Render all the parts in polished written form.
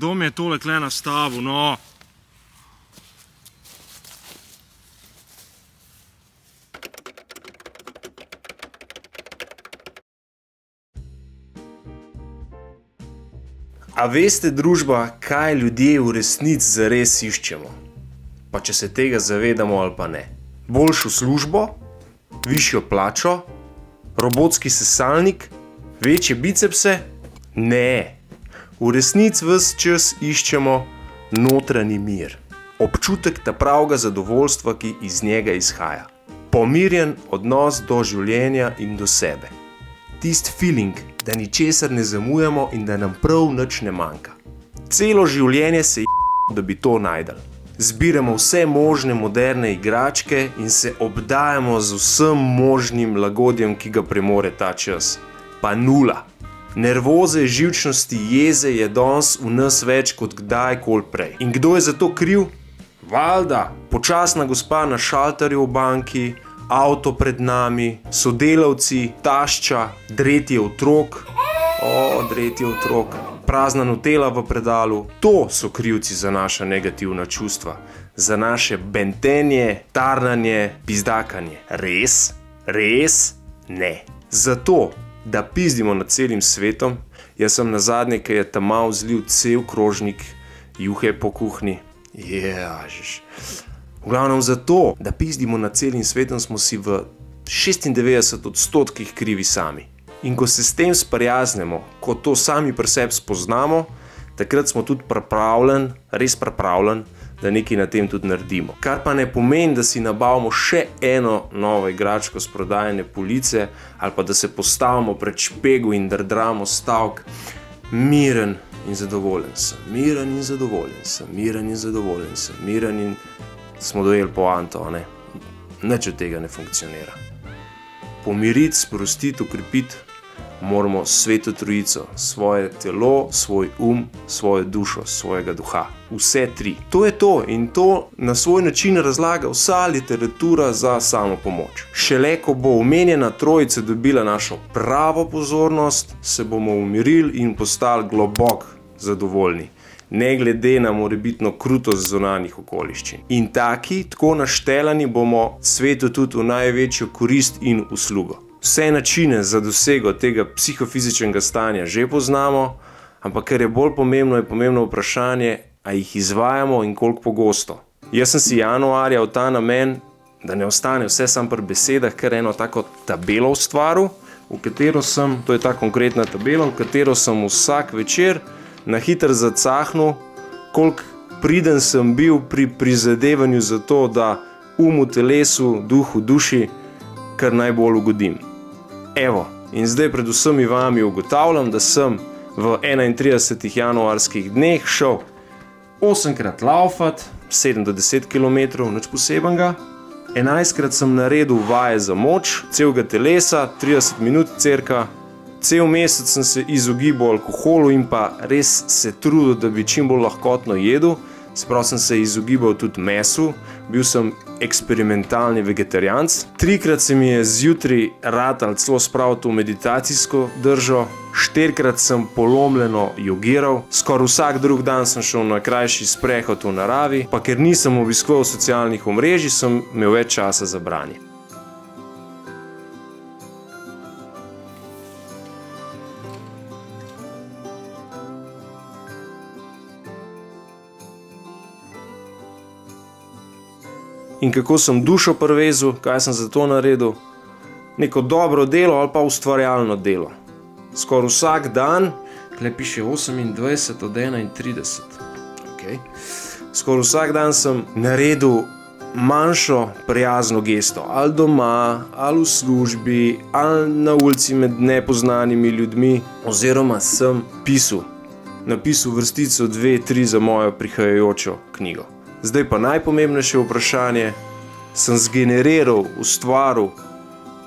Kdo mi je tole kle nastavil, no? A veste, družba, kaj ljudje v resnici zares iščemo? Pa če se tega zavedamo ali pa ne. Boljšo službo, višjo plačo, robotski sesalnik, večje bicepse? Ne. V resnici ves čas iščemo notranji mir. Občutek ta pravega zadovoljstva, ki iz njega izhaja. Pomirjen odnos do življenja in do sebe. Tisti feeling, da ničesar ne zamujamo in da nam prav nič ne manjka. Celo življenje se da bi to najdel. Zbiramo vse možne moderne igračke in se obdajamo z vsem možnim lagodjem, ki ga premore ta čas. Pa nula. Nervoze, živčnosti, jeze je danes v nas več kot kdajkoli prej. In kdo je za to kriv? Valjda, počasna gospa na šalterju v banki, avto pred nami, sodelavci, tašča, dretje otrok. Dretje otrok. Prazna nutela v predalu. To so krivci za naša negativna čustva. Za naše bentenje, tarnanje, pizdakanje. Res? Res? Ne. Zato, da pizdimo nad celim svetom, jaz sem nazadnje, ki je tamal zlil cel krožnik juhe po kuhni. Ježiš. V glavnem zato, da pizdimo nad celim svetom, smo si v 96% krivi sami. In ko se s tem sprijaznemo, ko to sami pri sebi spoznamo, takrat smo tudi pripravljeni, res pripravljeni, da nekaj na tem tudi naredimo. Kar pa ne pomeni, da si nabavimo še eno novo igračko s prodajne police ali pa da se postavimo pred špego in drdramo stavek miren in zadovoljen sem, miren in zadovoljen sem, miren in zadovoljen sem, miren in smo dojeli poanto, ne? Nič od tega ne funkcionira. Pomiriti, sprostiti, ukrepiti moramo Sveto Trojico, svoje telo, svoj svojo dušo, svojega duha. Vse tri. To je to in to na svoj način razlaga vsa literatura za samopomoč. Šele ko bo omenjena trojica dobila našo pravo pozornost, se bomo umirili in postali globoko zadovoljni, ne glede na morebitno krutost zunanjih okoliščin. In tako naštelani bomo svetu tudi v največjo korist in uslugo. Vse načine za dosego tega psihofizičnega stanja že poznamo, ampak kar je bolj pomembno, je pomembno vprašanje, a jih izvajamo in koliko pogosto. Jaz sem si januarja v ta namen, da ne ostane vse sam pri besedah, kar eno tako tabelo ustvaril, v katero sem, to je ta konkretna tabela, v katero sem vsak večer na hitro zacahnil, koliko priden sem bil pri prizadevanju za to, da v telesu, duhu, duši kar najbolj ugodim. Evo, in zdaj pred vsemi vami ugotavljam, da sem v 31 januarskih dneh šel 8-krat laufat, 7 do 10 km, nič posebenega. 11-krat sem naredil vaje za moč, celega telesa, 30 minut cirka. Cel mesec sem se izogibal alkoholu in pa res se trudil, da bi čim bolj lahkotno jedel. Sprav sem se izogibal tudi mesu, bil sem eksperimentalni vegetarijanc. 3-krat se mi je zjutraj ratal celo spraviti v meditacijsko držo, 4-krat sem polomljeno jogiral, skoraj vsak drug dan sem šel na krajši sprehod v naravi, pa ker nisem obiskoval socialnih omrežij, sem imel več časa za branje. In kako sem dušo privezal, kaj sem za to naredil? Neko dobro delo ali pa ustvarjalno delo. Skoraj vsak dan, tukaj piše 28 od 31. Okay. Skoraj vsak dan sem naredil manjšo prijazno gesto. Ali doma, ali v službi, ali na ulici med nepoznanimi ljudmi. Oziroma sem napisal vrstico 2-3 za mojo prihajajočo knjigo. Zdaj pa najpomembnejše vprašanje, sem zgeneriral, ustvaril,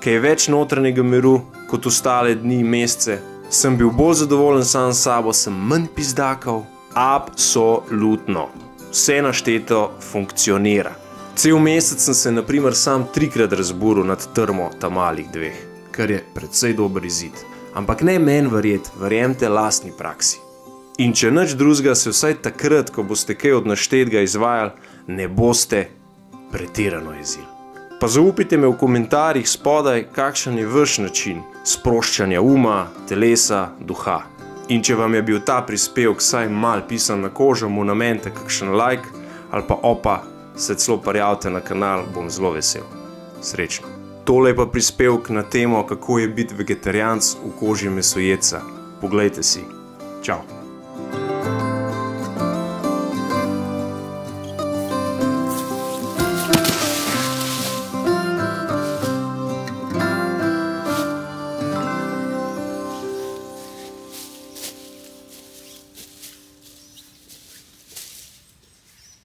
kaj je več notranjega miru kot ostale dni, mesece. Sem bil bolj zadovoljen sam s sabo, sem manj pizdakal. Absolutno. Vse našteto funkcionira. Cel mesec sem se naprimer sam 3-krat razburil nad trmo tamalih 2, kar je precej dober izid. Ampak ne meni verjeti, verjemite lastni praksi. In če nič drugega, se vsaj takrat, ko boste kaj od naštetega izvajali, ne boste pretirano jezili. Pa zaupajte me v komentarjih spodaj, kakšen je vaš način sproščanja uma, telesa, duha. In če vam je bil ta prispevek vsaj mal pisan na kožo, mu namenite kakšen like ali pa opa, se celo prijavite na kanal, bom zelo vesel. Srečno. Tole je pa prispevek na temo, kako je biti vegetarijanec v koži mesojedca. Poglejte si. Čau.